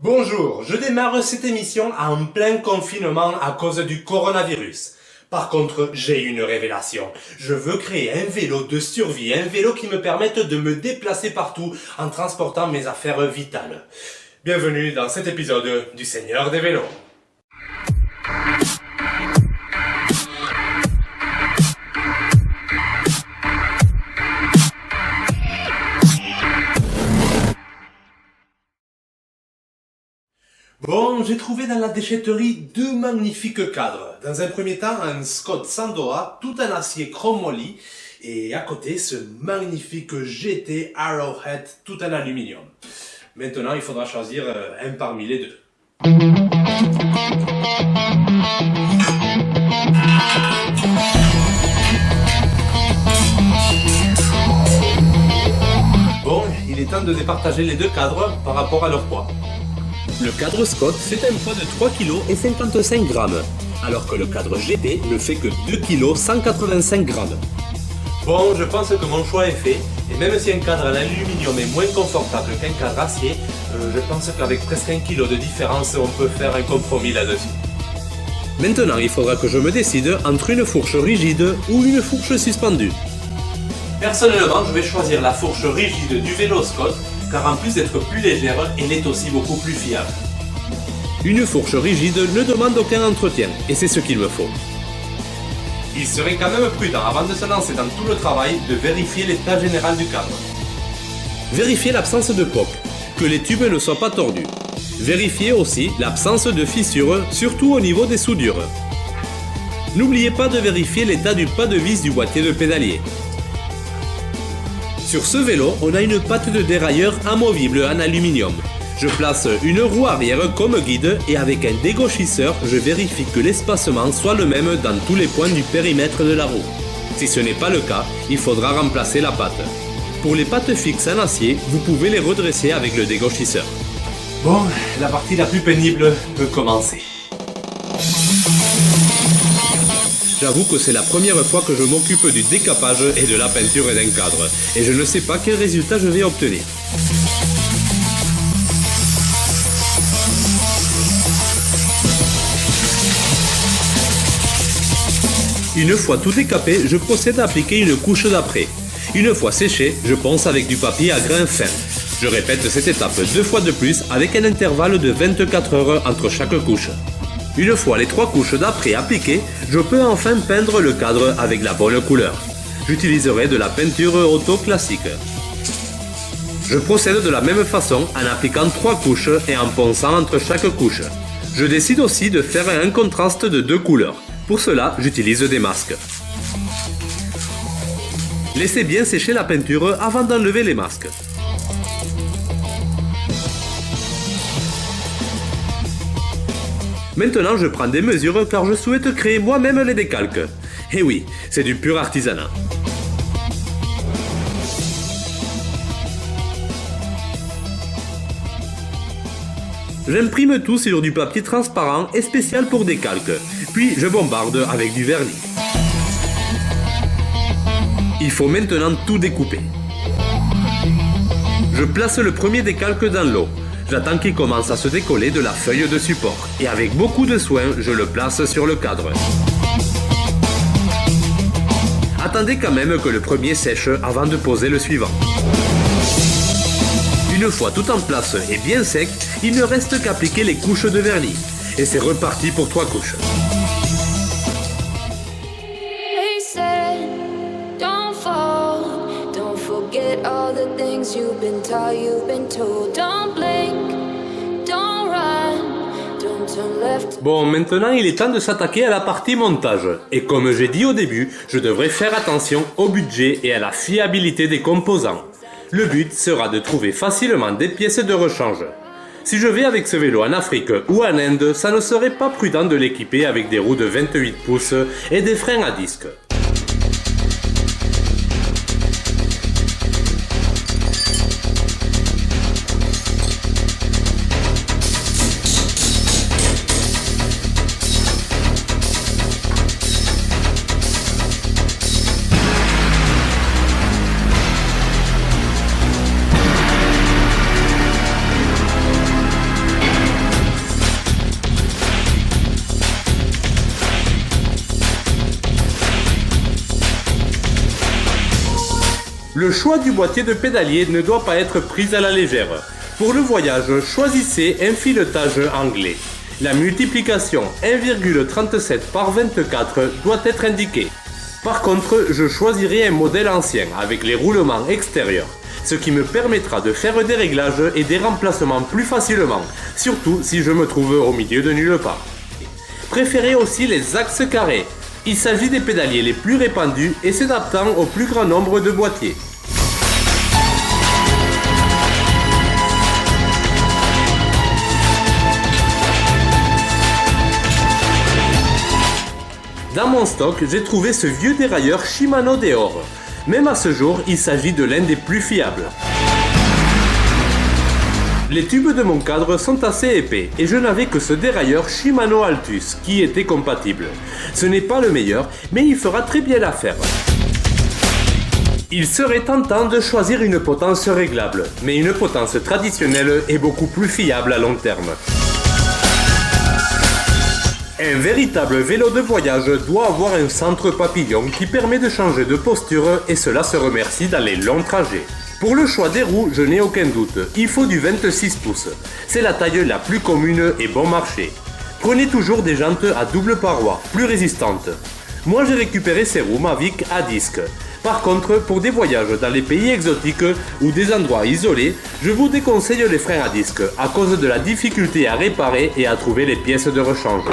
Bonjour, je démarre cette émission en plein confinement à cause du coronavirus. Par contre, j'ai une révélation. Je veux créer un vélo de survie, un vélo qui me permette de me déplacer partout en transportant mes affaires vitales. Bienvenue dans cet épisode du Seigneur des vélos. Bon, j'ai trouvé dans la déchetterie deux magnifiques cadres. Dans un premier temps, un Scott Sandoa, tout en acier chrome moly, et à côté, ce magnifique GT Arrowhead, tout en aluminium. Maintenant, il faudra choisir un parmi les deux. Bon, il est temps de départager les deux cadres par rapport à leur poids. Le cadre Scott fait un poids de 3 kg et 55 grammes, alors que le cadre GT ne fait que 2 kg 185 grammes. Bon, je pense que mon choix est fait, et même si un cadre en aluminium est moins confortable qu'un cadre acier, je pense qu'avec presque 1 kg de différence, on peut faire un compromis là-dessus. Maintenant, il faudra que je me décide entre une fourche rigide ou une fourche suspendue. Personnellement, je vais choisir la fourche rigide du vélo Scott, car en plus d'être plus légère, elle est aussi beaucoup plus fiable. Une fourche rigide ne demande aucun entretien, et c'est ce qu'il me faut. Il serait quand même prudent, avant de se lancer dans tout le travail, de vérifier l'état général du cadre. Vérifier l'absence de coque, que les tubes ne soient pas tordus. Vérifier aussi l'absence de fissures, surtout au niveau des soudures. N'oubliez pas de vérifier l'état du pas de vis du boîtier de pédalier. Sur ce vélo, on a une patte de dérailleur amovible en aluminium. Je place une roue arrière comme guide et avec un dégauchisseur, je vérifie que l'espacement soit le même dans tous les points du périmètre de la roue. Si ce n'est pas le cas, il faudra remplacer la patte. Pour les pattes fixes en acier, vous pouvez les redresser avec le dégauchisseur. Bon, la partie la plus pénible peut commencer. J'avoue que c'est la première fois que je m'occupe du décapage et de la peinture d'un cadre, et je ne sais pas quel résultat je vais obtenir. Une fois tout décapé, je procède à appliquer une couche d'après. Une fois séché, je ponce avec du papier à grains fins. Je répète cette étape 2 fois de plus avec un intervalle de 24 heures entre chaque couche. Une fois les 3 couches d'après appliquées, je peux enfin peindre le cadre avec la bonne couleur. J'utiliserai de la peinture auto classique. Je procède de la même façon en appliquant 3 couches et en ponçant entre chaque couche. Je décide aussi de faire un contraste de 2 couleurs. Pour cela, j'utilise des masques. Laissez bien sécher la peinture avant d'enlever les masques. Maintenant, je prends des mesures car je souhaite créer moi-même les décalques. Et oui, c'est du pur artisanat. J'imprime tout sur du papier transparent et spécial pour décalque, puis je bombarde avec du vernis. Il faut maintenant tout découper. Je place le premier décalque dans l'eau. J'attends qu'il commence à se décoller de la feuille de support et avec beaucoup de soin, je le place sur le cadre. Attendez quand même que le premier sèche avant de poser le suivant. Une fois tout en place et bien sec, il ne reste qu'appliquer les couches de vernis. Et c'est reparti pour 3 couches. They said, don't fall, don't forget all the things you've been taught, you've been told. Don't blink, don't run, don't turn left. Bon, maintenant il est temps de s'attaquer à la partie montage. Et comme j'ai dit au début, je devrais faire attention au budget et à la fiabilité des composants. Le but sera de trouver facilement des pièces de rechange. Si je vais avec ce vélo en Afrique ou en Inde, ça ne serait pas prudent de l'équiper avec des roues de 28 pouces et des freins à disque. choix du boîtier de pédalier ne doit pas être pris à la légère. Pour le voyage, choisissez un filetage anglais. La multiplication 1,37 par 24 doit être indiquée. Par contre, je choisirai un modèle ancien avec les roulements extérieurs, ce qui me permettra de faire des réglages et des remplacements plus facilement, surtout si je me trouve au milieu de nulle part. Préférez aussi les axes carrés. Il s'agit des pédaliers les plus répandus et s'adaptant au plus grand nombre de boîtiers. Dans mon stock, j'ai trouvé ce vieux dérailleur Shimano Deore. Même à ce jour, il s'agit de l'un des plus fiables. Les tubes de mon cadre sont assez épais et je n'avais que ce dérailleur Shimano Altus qui était compatible. Ce n'est pas le meilleur, mais il fera très bien l'affaire. Il serait tentant de choisir une potence réglable, mais une potence traditionnelle est beaucoup plus fiable à long terme. Un véritable vélo de voyage doit avoir un centre papillon qui permet de changer de posture et cela se remercie dans les longs trajets. Pour le choix des roues, je n'ai aucun doute, il faut du 26 pouces. C'est la taille la plus commune et bon marché. Prenez toujours des jantes à double paroi, plus résistantes. Moi j'ai récupéré ces roues Mavic à disque. Par contre, pour des voyages dans les pays exotiques ou des endroits isolés, je vous déconseille les freins à disque à cause de la difficulté à réparer et à trouver les pièces de rechange.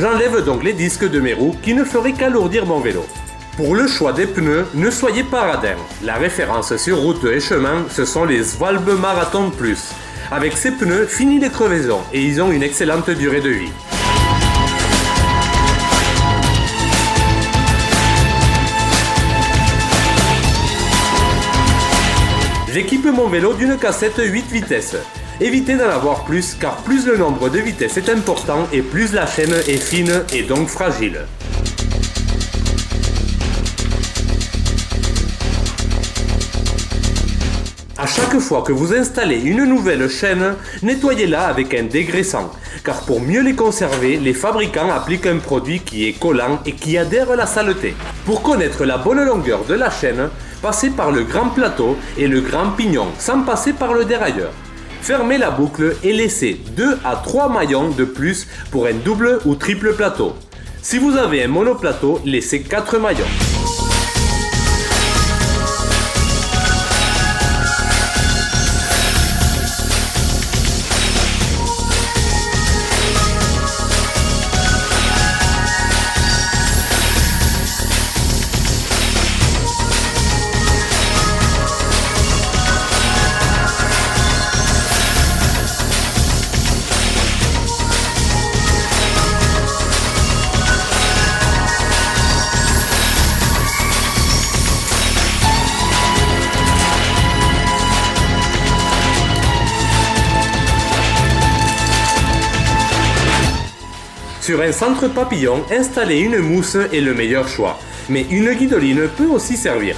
J'enlève donc les disques de mes roues qui ne feraient qu'alourdir mon vélo. Pour le choix des pneus, ne soyez pas radin. La référence sur route et chemin, ce sont les Svalbe Marathon Plus. Avec ces pneus, fini les crevaisons et ils ont une excellente durée de vie. J'équipe mon vélo d'une cassette 8 vitesses. Évitez d'en avoir plus car plus le nombre de vitesses est important et plus la chaîne est fine et donc fragile. À chaque fois que vous installez une nouvelle chaîne, nettoyez-la avec un dégraissant, car pour mieux les conserver, les fabricants appliquent un produit qui est collant et qui adhère à la saleté. Pour connaître la bonne longueur de la chaîne, passez par le grand plateau et le grand pignon, sans passer par le dérailleur. Fermez la boucle et laissez 2 à 3 maillons de plus pour un double ou triple plateau. Si vous avez un monoplateau, laissez 4 maillons. Sur un centre papillon, installer une mousse est le meilleur choix, mais une guidoline peut aussi servir.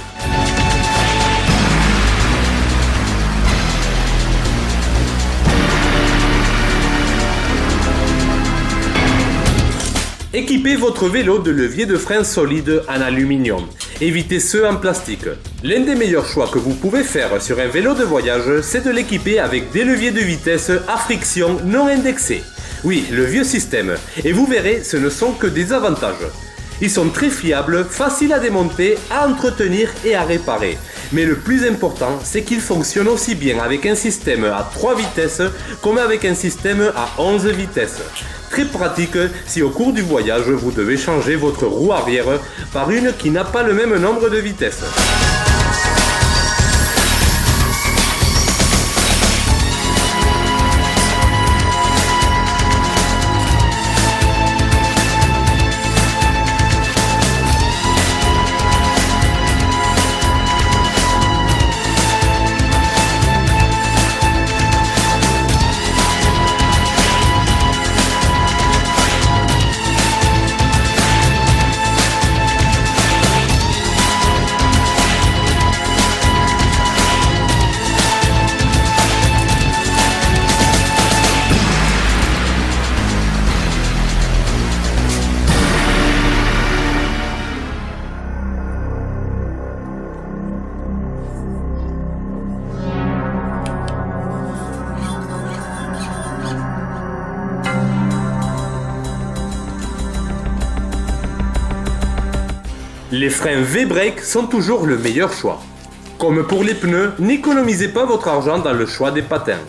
Équipez votre vélo de leviers de frein solides en aluminium. Évitez ceux en plastique. L'un des meilleurs choix que vous pouvez faire sur un vélo de voyage, c'est de l'équiper avec des leviers de vitesse à friction non indexés. Oui, le vieux système. Et vous verrez, ce ne sont que des avantages. Ils sont très fiables, faciles à démonter, à entretenir et à réparer. Mais le plus important, c'est qu'ils fonctionnent aussi bien avec un système à 3 vitesses comme avec un système à 11 vitesses. Très pratique si au cours du voyage vous devez changer votre roue arrière par une qui n'a pas le même nombre de vitesses. Les freins V-Brake sont toujours le meilleur choix. Comme pour les pneus, n'économisez pas votre argent dans le choix des patins.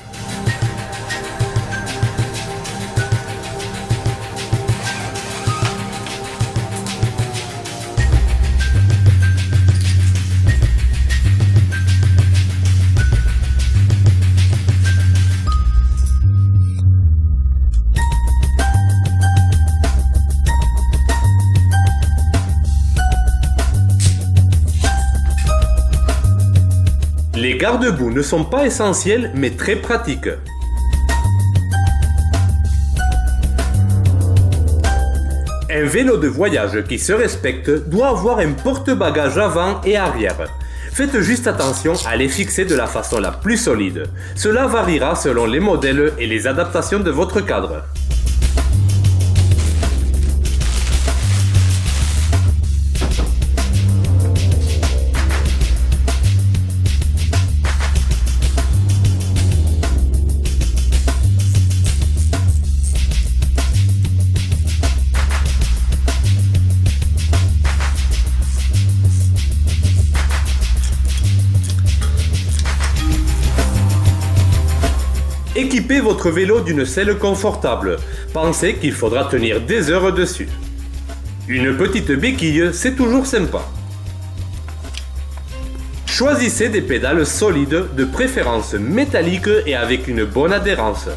Les garde-boue ne sont pas essentiels mais très pratiques. Un vélo de voyage qui se respecte doit avoir un porte-bagages avant et arrière. Faites juste attention à les fixer de la façon la plus solide. Cela variera selon les modèles et les adaptations de votre cadre. Équipez votre vélo d'une selle confortable. Pensez qu'il faudra tenir des heures dessus. Une petite béquille, c'est toujours sympa. Choisissez des pédales solides, de préférence métalliques et avec une bonne adhérence.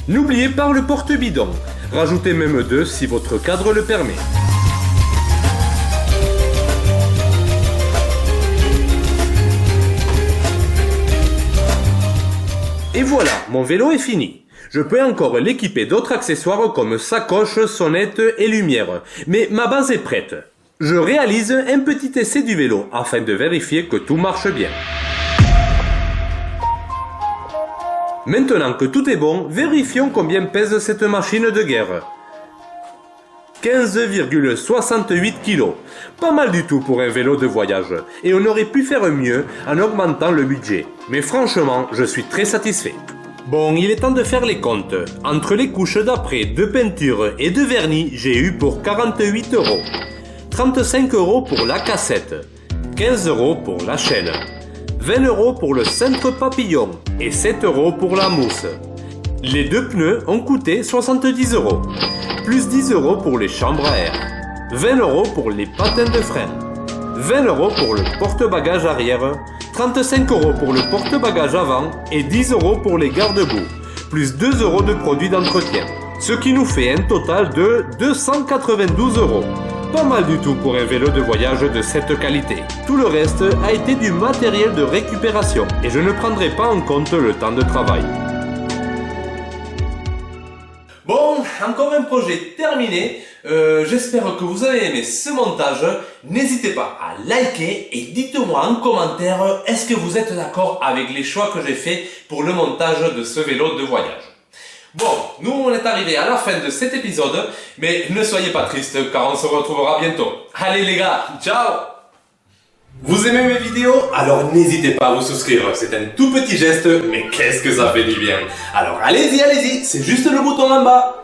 N'oubliez pas le porte-bidon. Rajoutez même 2 si votre cadre le permet. Et voilà, mon vélo est fini. Je peux encore l'équiper d'autres accessoires comme sacoche, sonnette et lumière. Mais ma base est prête. Je réalise un petit essai du vélo afin de vérifier que tout marche bien. Maintenant que tout est bon, vérifions combien pèse cette machine de guerre. 15,68 kg. Pas mal du tout pour un vélo de voyage. Et on aurait pu faire mieux en augmentant le budget. Mais franchement, je suis très satisfait. Bon, il est temps de faire les comptes. Entre les couches d'après, de peinture et de vernis, j'ai eu pour 48 €. 35 € pour la cassette. 15 € pour la chaîne. 20 € pour le centre papillon. Et 7 € pour la mousse. Les 2 pneus ont coûté 70 €. Plus 10 € pour les chambres à air. 20 € pour les patins de frein. 20 € pour le porte-bagages arrière. 35 € pour le porte-bagages avant et 10 € pour les garde-boue. Plus 2 € de produits d'entretien. Ce qui nous fait un total de 292 €. Pas mal du tout pour un vélo de voyage de cette qualité. Tout le reste a été du matériel de récupération et je ne prendrai pas en compte le temps de travail. Bon, encore un projet terminé. J'espère que vous avez aimé ce montage. N'hésitez pas à liker et dites-moi en commentaire est-ce que vous êtes d'accord avec les choix que j'ai fait pour le montage de ce vélo de voyage. Bon, nous on est arrivé à la fin de cet épisode, mais ne soyez pas tristes car on se retrouvera bientôt. Allez les gars, ciao! Vous aimez mes vidéos? Alors n'hésitez pas à vous souscrire, c'est un tout petit geste, mais qu'est-ce que ça fait du bien. Alors allez-y, c'est juste le bouton en bas.